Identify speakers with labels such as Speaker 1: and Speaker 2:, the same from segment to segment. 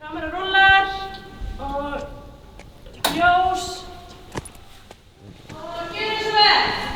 Speaker 1: Kamera rúllar og ljós og gjörið svo vel!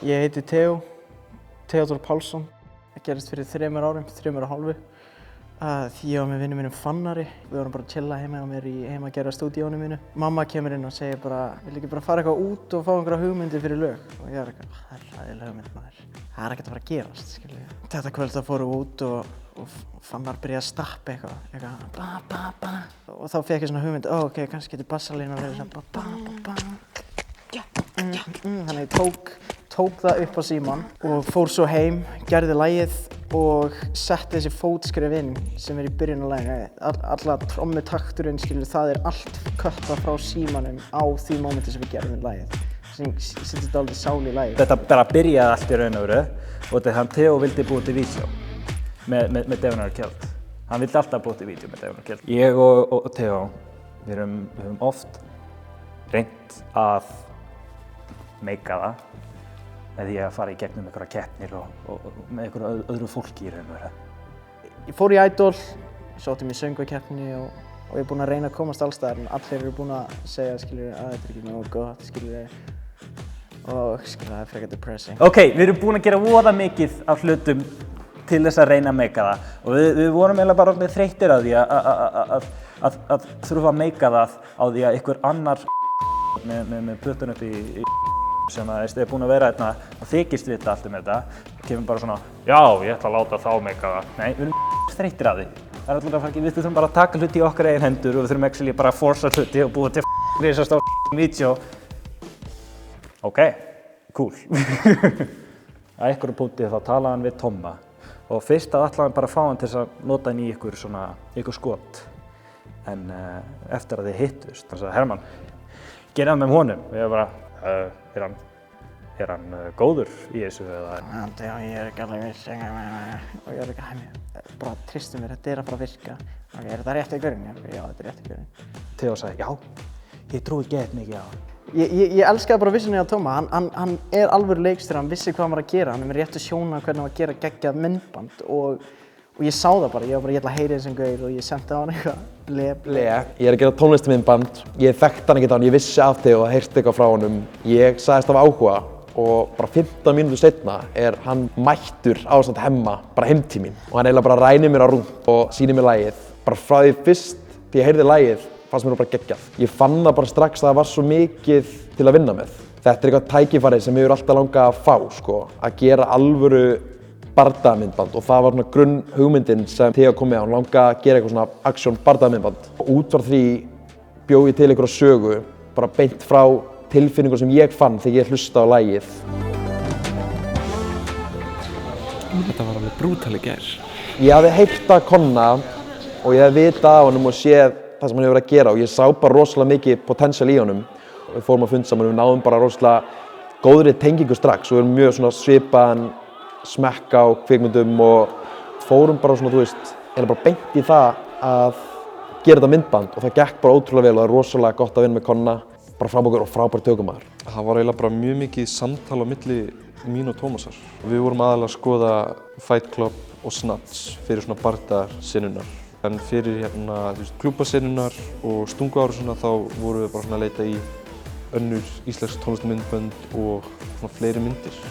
Speaker 2: Ég heiti Theodór Pálsson. Það gerist fyrir 3 árum, 3,5. Því ég var með vinnu mínum Fannari. Við vorum bara að chilla heima á mér í heimagerða stúdíónu mínu. Mamma kemur inn og segir bara, vill ekki bara fara eitthvað út og fá einhverja hugmyndir fyrir lög? Og ég var eitthvað, það er ræðileg hugmynd maður. Það er ekkert að fara að gerast, skilju. Þetta kvöld þá fórum við út og Fannar byrjaði að stappa eitthvað, ba ba ba. Og þá fékk ég svona hugmynd, ok, kannski getur bassalínan verið svona ba ba ba ba. Þannig ég tók það upp á símann og fór svo heim, gerði lagið og setti þessi fótskref inn sem í byrjun á laginu. Alla trommutakturinn, skilur, það allt köttað frá símanum á því mómenti sem við gerðum lagið. Sem setti þetta aldrei sál í lagið.
Speaker 3: Þetta bara byrjaði allt í raun og veru og þetta hann Theo vildi búa til vídeó með Devon R. Kjeld. Hann vildi alltaf búa til vídeó með Devon R. Kjeld. Ég og Theo, við höfum oft reynt að meika það með því að fara í gegnum einhverja keppnir og með einhverju öðru fólki í raun og veru.
Speaker 2: Ég fór í Idol, sótti mig í söngvakeppni og ég er búinn að reyna að komast alls staðar en allir eru búin að segja, skilur, að þetta ekki nógu gott, skilur, og skilur, það frekar depressing.
Speaker 3: Ok, við erum búin að gera voða mikið af hlutum til þess að reyna að meika það og við vorum eiginlega bara orðnir þreyttir á því að þurfa að meika það á því að einhver annar með puttan upp í sem er búinn að vera hérna og þykist vita allt þetta kemur bara svona, já, ég ætla að láta þá meika það. Nei, við erum þreyttir á því. Það er alltaf að við þurfum bara að taka hluti í okkar eigin hendur og við þurfum actually bara að forsa hluti og búa til risast á vídeó. Ok, cool. Að einhverju punkti þá talaði hann við Tomma og fyrst að ætlaði hann bara að fá hann til að nota hann í ykkur skot. En eftir að þið hittust, hann sagði, Hermann, gerði hann með honum. Og ég bara, er hann góður í þessu eða?
Speaker 2: Já, ég er ekki alveg viss, og ég er ekki hæmið. Bara tristum mér, þetta er að fara að virka. Ok, er þetta rétt í gaurinn? Já, þetta er rétt í gaurinn.
Speaker 3: Theo sagði, já, ég trúi ekki mikið á hann.
Speaker 2: Ég elskaði bara vissunni á Tóma, hann er alvöru leikstjóri, hann vissi hvað hann var að gera, hann er með réttu sjónar hvernig hann var að gera geggjað myndband og ég sá það bara, ég ætla að heyra þessum gaur og ég sendi á hann eitthvað, ble.
Speaker 4: Ég er að gera tónlistarmyndband, ég þekkti hann ekkert á hann, ég vissi af þig og heyrti eitthvað frá honum. Ég sagðist af áhuga og bara 15 mínútur seinna er hann mættur ásamt Hemma, bara heim til mín og hann eiginlega bara rænir mér á rúnt og sýnir mér lagið. Bara frá því fyrst því ég heyrði lagið fannst mér bara geggjað. Ég fann það bara strax að það var svo mikið til að vinna með. Þetta er eitthvað tækifæri sem ég alltaf langað að fá, sko, að gera alvöru bardagmyndband og það var svona grunn hugmyndin sem Theo kom með, hann langaði að gera eitthvað svona action bardagmyndband. Og út frá því bjó ég til einhverja sögu, bara beint frá tilfinningu sem ég fann þegar ég hlusta á lagið.
Speaker 5: Þetta var alveg brútal í gær.
Speaker 4: Ég hafði heyrt að Konna og ég hafði vitað af honum og séð það sem hann hefur verið að gera og ég sá bara rosalega mikið potential í honum. Við fórum að funda saman og við náðum bara rosalega góðri tengingu strax og við erum mjög svona svipaðan smekk á kvikmyndum og fórum bara svona, þú veist, eða bara beint í það að gera þetta myndband og það gekk bara ótrúlega vel og það er rosalega gott að vinna með Konna, bara frábær og frábær tökumaður.
Speaker 5: Það var eiginlega bara mjög mikið samtal á milli mín og Tómasar. Við vorum aðalega að skoða Fight Club og Snatch fyrir svona bardasennunar. En fyrir klúbbasennunar og stunguárásuna þá vorum við bara svona að leita í önnur íslensk tónlistarmyndbönd og svona fleiri myndir.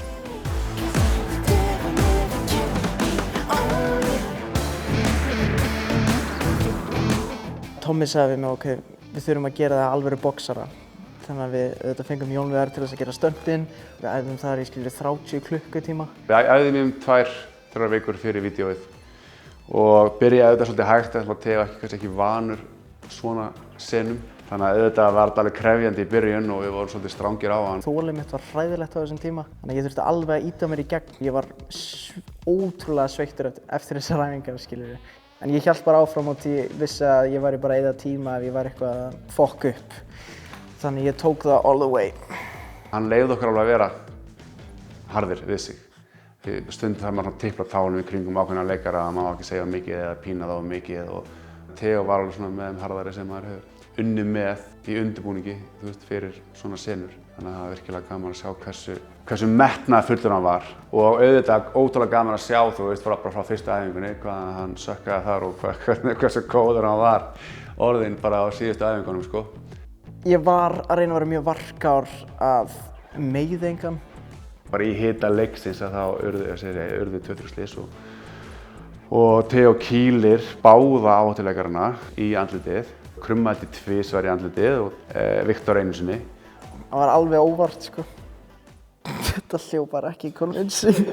Speaker 2: Tommi sagði við mig, ok, við þurfum að gera það alvöru boxara. Þannig að við auðvitað fengum Jón Viðar til þess að gera stöndin. Við æfðum þar í 30 klukkutíma.
Speaker 6: Við æfðum 2-3 vikur fyrir vídeóið og byrjaði þetta svolítið hægt, þannig að Theo kannski ekki vanur svona senum. Þannig að auðvitað var þetta alveg krefjandi í byrjun og við vorum svolítið strangir á hann.
Speaker 2: Þolið mitt var hræðilegt á þessum tíma, þannig að ég þurfti alveg að ýta mér í gegn. Ég var ótrúlega sveiktur eftir þessar æfingar, skiljum við. En ég hélt bara áfram og ég vissi að ég væri bara að eyða tíma ef ég var eitthvað að fokka upp. Þannig ég tók það all the way.
Speaker 6: Hann leyfði okkur alveg að vera harðir við sig. Stundum þarf maður að tipla tánum í kringum ákveðna leikara að maður má ekki segja mikið eða pína þá mikið. Og Theo var alveg svona með þeim harðari sem maður hefur unnið með í undirbúningi, þú veist, fyrir svona senur. Þannig að það var virkilega gaman að sjá hversu metnaðarfullur hann var. Og auðvitað ótrúlega gaman að sjá, þú veist, bara frá fyrstu æfingunni, hvað hann sökkaði þar og hversu góður hann var orðinn bara á síðustu æfingunum, sko.
Speaker 2: Ég var að reyna að vera mjög varkár að meiða engan.
Speaker 6: Bara í hita leiksins að þá urðu 2-3 slys og Theo kýlir báða áhættuleikarana í andlitið, krummaði tvisvar í andlitið og Viktor einu sinni.
Speaker 2: Það var alveg óvart, sko. Þetta hljóð bara ekki convincing.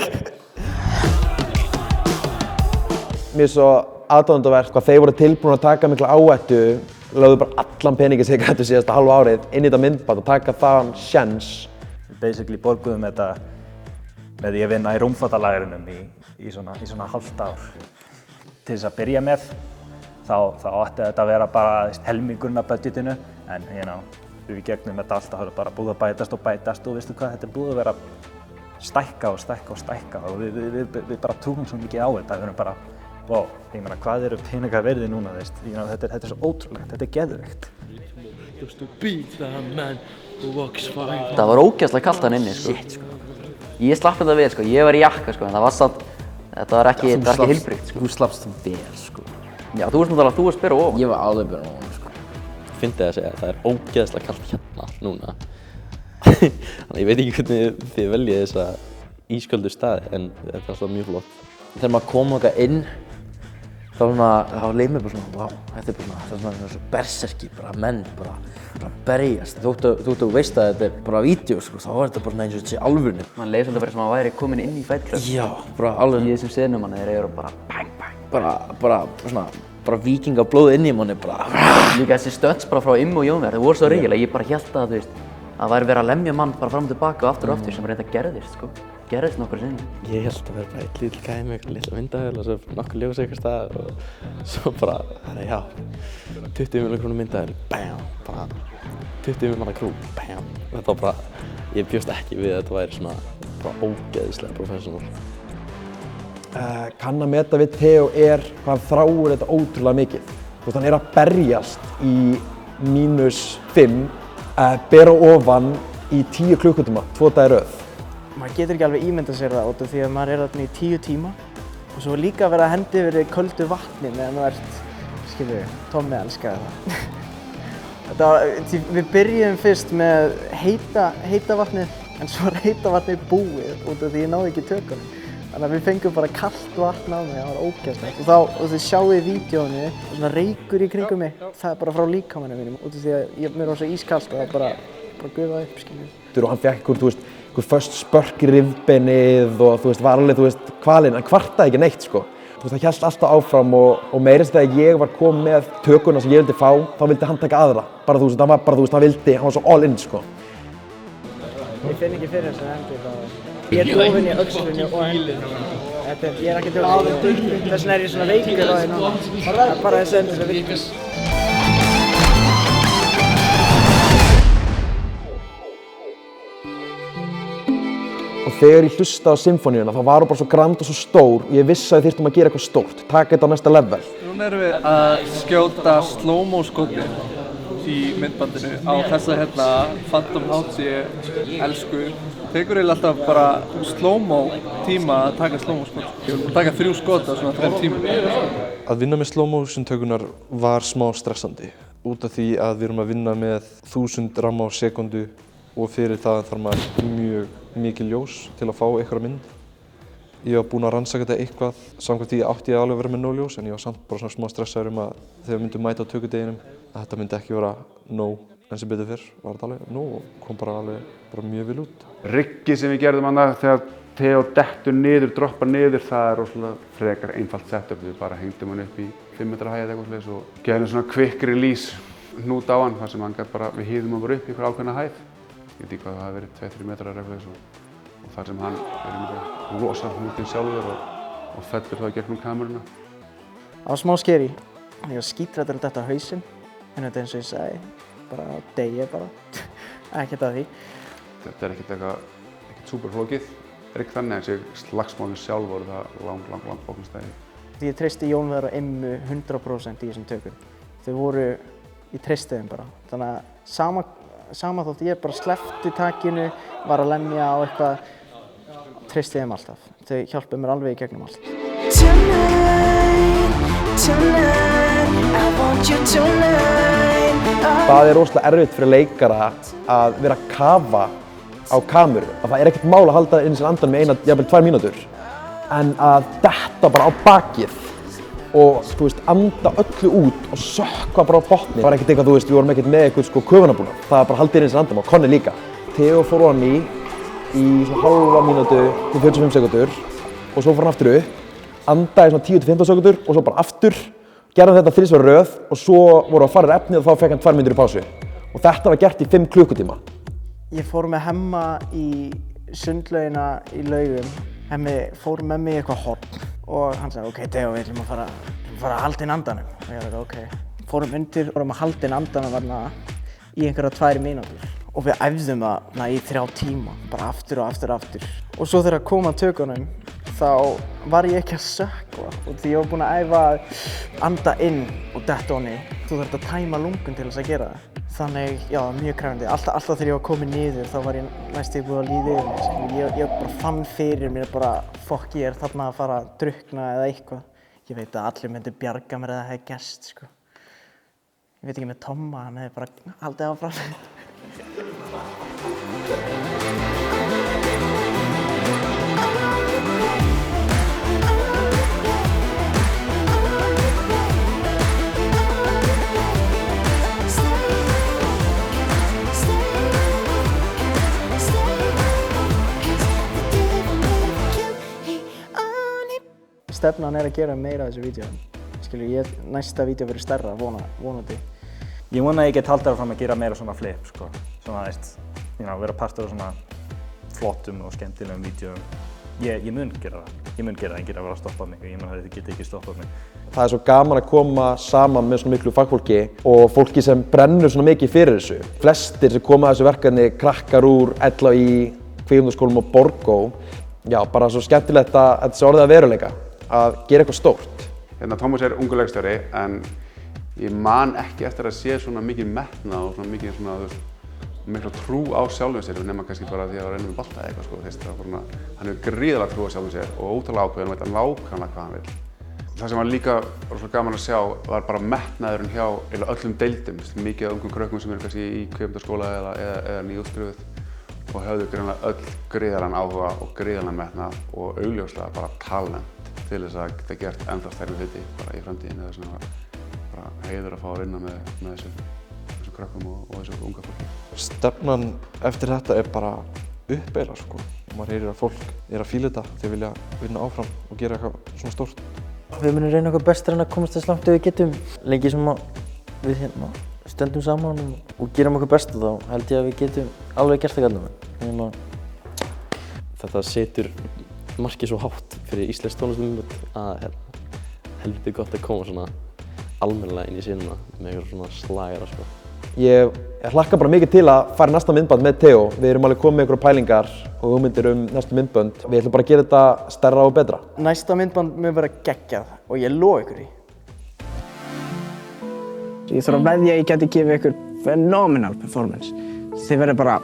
Speaker 4: Mér er svo aðdáendavert hvað þeir voru tilbúin að taka mikla áhættu, lögðu bara allan peningin sem þeir gætu síðasta hálfa árið inn í þetta myndband og taka þaðan séns.
Speaker 3: Basically borguðum þetta með því að vinna í rúmfattalagrunum í svona hálft ár. Til þess að byrja með þá átti þetta að vera bara helmingurinn af budgetinu en við gegnum þetta alltaf, það er bara búið að bætast og veistu hvað, þetta er búið að vera stækka og við bara tókum svo mikið á þetta, við erum bara, wow, ég meina hvað eru peningar verði núna, þetta er svo ótrúlegt, þetta er geðveikt.
Speaker 7: Það var ógeðslega kalt hann inni, sko. Ég slapp þetta vel, sko, ég var í jakka, sko, en það var samt, þetta var ekki heilbrigt, sko.
Speaker 8: Þú slappst vel, sko.
Speaker 7: Já, þú varst bera ofan.
Speaker 8: Ég var alveg bera ofan, sko.
Speaker 9: Fyndið að segja að það er ógeðslega kalt hérna núna. Þannig að ég veit ekki hvernig þið veljið þessa ísköldu staði, en þetta er alltaf mjög flott.
Speaker 8: Þegar maður kom okkar inn, þá leið mér bara svona, vá, þetta er bara svona berserki, bara menn, bara berjast. Þú veist að þetta er bara vídeo, sko, þá er þetta bara eins og þetta sé alvörunni.
Speaker 7: Man leið svolítið bara sem að maður væri komin inn í Fight Club.
Speaker 8: Já, bara alveg.
Speaker 7: Í þessum senum manni, þeir eru bara bang, bang.
Speaker 8: Bara víkingablóð inn í manni, bara.
Speaker 7: Líka þessi stunts bara frá Immi og Jónver, þeir voru svo ríkilega, ég bara hélt að, þú veist, að væri verið að lemja mann bara fram og tilbaka og aftur sem reynda gerðist, sko. Gerðist nokkur sinni.
Speaker 9: Ég held að vera bara eitt lítill gæi með eitthvað litla myndavél og svo nokkur ljós eitthvað stað og svo bara, já, 20 milljón krónu myndavél, bam, bara 20 manna crew, bam. Þetta var bara, ég bjóst ekki við að þetta væri svona bara ógeðislega professional.
Speaker 4: Kann að meta við Theo er hvað hann þráir þetta ótrúlega mikið. Þú veist, hann er að berjast í -5, bera ofan í 10 klukkutíma, 2 daga í röð.
Speaker 2: Maður getur ekki alveg ímyndað sér það út af því að maður er þarna í 10 tíma og svo líka að vera að hendi yfir köldu vatni meðan þú ert, skilju, Tommi elskaði það. Við byrjuðum fyrst með heita vatnið en svo var heita vatnið búið út af því ég náði ekki tökunum. Þannig að við fengum bara kalt vatn á mig, það var ógeðslegt. Og þið sjáu í vídeóinu svona reykur í kringum mig, það er bara frá líkamanum mínum út af því að mér var svo ískalt og það bara gufaði upp, skilju.
Speaker 4: Og hann fékk einhver föst spörk í rifbeinið og þú veist, var alveg, þú veist, kvalinn, hann kvartaði ekki neitt, sko. Þú veist, það hélt alltaf áfram og meira þess að þegar ég var kominn með tökuna sem ég vildi fá, þá vildi hann taka aðra. Bara þú veist, hann var bara, þú veist, hann var svo all in, sko.
Speaker 2: Ég finn ekki fyrir þessu hendi þá. Ég er dofinn í öxlunni og hendinni. Ég er ekki dofinn, þess vegna er ég svona veikur á því núna. Það er bara þessi hendur sem virkar.
Speaker 4: Og þegar ég hlusta á symfóníuna, þá var hún bara svo grand og svo stór. Ég vissi að við þyrftum að gera eitthvað stórt, taka þetta á næsta level.
Speaker 10: Núna erum við að skjóta slow-mo skoti í myndbandinu á þessa Phantom House ég elsku. Tekur eiginlega alltaf bara slow-mo tíma að taka slow-mo skot. Ég vil taka 3 skot á svona 3 tímum.
Speaker 5: Að vinna með slow-motion tökunar var smá stressandi. Út af því að við erum að vinna með 1000 ramma á sekundu og fyrir það þarf maður mjög mikið ljós til að fá einhverja mynd. Ég var búinn að rannsaka þetta eitthvað, samkvæmt því átti ég alveg að vera með nóg ljós en ég var samt bara svona smá stressaður að þegar við myndum mæta á tökudeginum að þetta myndi ekki vera nóg. En sem betur fyrr var þetta alveg nóg og kom bara mjög vel út.
Speaker 6: Riggið sem við gerðum annað þegar Theo dettur niður, droppar niður, það er rosalega frekar einfalt setup. Við bara hengdum hann upp í 5 metra hæð eitthvað og gerðum svona quick release hnút á hann þar sem hann gæti bara, við hýðum hann bara upp í einhver ákveðna hæð. Ég veit ekki hvað það hafi verið 2-3 metrar eða eitthvað og þar sem hann losar hnútinn sjálfur og fellur þá í gegnum kameruna.
Speaker 2: Það var smá skeri. Ég var skítrættur að detta á hausinn, en þetta eins og ég sagði, bara degi bara, ekkert að því.
Speaker 6: Þetta er ekkert súperflókið, ekki þannig en þessi slagsmálin sjálf voru það langt bóknastæði.
Speaker 2: Ég treysti Jón Viðar og Immu 100% í þessum tökum. Þau voru, ég treysti þeim bara. Þannig að sama þótt ég bara sleppti takinu, var að lemja á eitthvað, treysti þeim alltaf. Þau hjálpuðu mér alveg í gegnum allt.
Speaker 4: Það er rosalega erfitt fyrir leikara að vera að kafa á kameru. Það er ekkert mál að halda inn í sér andan með jafnvel 2 mínútur. En að detta bara á bakið og anda öllu út og sökkva bara á botni. Það var ekkert eitthvað, við vorum ekkert með eitthvað köfunarbúnað. Það var bara haldið inn í sér andan og Konni líka. Theo fór ofan í svona halva mínútu til 45 sekúndur og svo fór hann aftur upp, andaði svona 10-15 sekúndur og svo bara aftur. Gerðum þetta 3 röð og svo voru að fara efnið og þá fekk hann 2 mínútur í pásu. Og þetta var gert í 5 klukkutíma.
Speaker 2: Ég fór með Hemma í sundlaugina í Laugum. Hemmi fór með mig í eitthvað horn og hann sagði, ok, Theo, við ætlum að fara að halda inn andanum. Og ég var ok. Fórum undir og vorum að halda inn andanum þarna í einhverja 2 mínútur. Og við æfðum það í 3 tíma, bara aftur og aftur og aftur. Og svo þegar kom að tökunum, þá var ég ekki að sökkva og því ég var búinn að æfa að anda inn og detta ofan í. Þú þarft að tæma lungun til þess að gera það. Þannig, já, mjög krefjandi. Alltaf þegar ég var komin niður, þá var ég næstum búinn að líða yfir mig. Ég bara fann fyrir mér bara, fokk, ég er þarna að fara að drukkna eða eitthvað. Ég veit að allir myndi bjarga mér eða það hefði gerst, sko. Ég veit ekki með Tomma, hann hefði bara haldið áfram. Stefnan er að gera meira af þessu vídeo. Næsta vídeo verður stærra, vonandi.
Speaker 3: Ég vona að ég get haldið áfram að gera meira svona flip, sko. Svona, vera partur af svona flottum og skemmtilegum vídeoum. Ég mun gera það. Ég mun gera það, enginn að vera að stoppa mig og ég mun að þetta geti ekki stoppað mig.
Speaker 4: Það er svo gaman að koma saman með svona miklu fagfólki og fólki sem brennur svona mikið fyrir þessu. Flestir sem koma að þessu verkefni, krakkar úr LHÍ, Kvikmyndaskólanum og Borgó. Já, bara svo skemmtilegt að þetta sé orðið að veruleika. Að gera eitthvað stórt.
Speaker 6: Tómas er ungur leikstjóri en ég man ekki eftir að sé svona mikið metnað og svona mikið mikla trú á sjálfum sér nema kannski bara því að reyna með bolta eða eitthvað sko. Hann hefur gríðarlega trú á sjálfum sér og ótrúlega ákveðinn og veit nákvæmlega hvað hann vil. Það sem var líka rosalega gaman að sjá var bara metnaðurinn hjá öllum deildum. Mikið af ungum krökkum sem eru kannski í kvikmyndaskóla eða nýútskrifuð og höfðu greinilega öll gríðarlegan áhuga og gríðarlegan metnað og augljóslega bara talent til þess að geta gert ennþá stærri hluti bara í framtíðinni. Það er svona bara heiður að fá að vinna með þessum krökkum og þessu unga fólki.
Speaker 5: Stefnan eftir þetta er bara uppeyra, sko. Maður heyrir að fólk er að fíla þetta, þau vilja vinna áfram og gera eitthvað svona stórt.
Speaker 8: Við munum reyna okkar best að komast þess langt við getum. Lengi sem við stöndum saman og gerum okkar best og þá held ég að við getum alveg gert það gætnum.
Speaker 9: Þetta setur markið svo hátt fyrir íslenskt tónlistarmyndband að heldur gott að koma svona almennilega inn í sinna með eitthvað svona slagara, sko.
Speaker 4: Ég hlakka bara mikið til að fara í næsta myndband með Theo. Við erum alveg komið með einhverjar pælingar og hugmyndir næstu myndbönd. Við ætlum bara að gera þetta stærra og betra.
Speaker 2: Næsta myndband mun vera geggjað og ég lofa ykkur því. Ég þarf að veðja að ég geti gefið ykkur phenomenal performance. Þið verður bara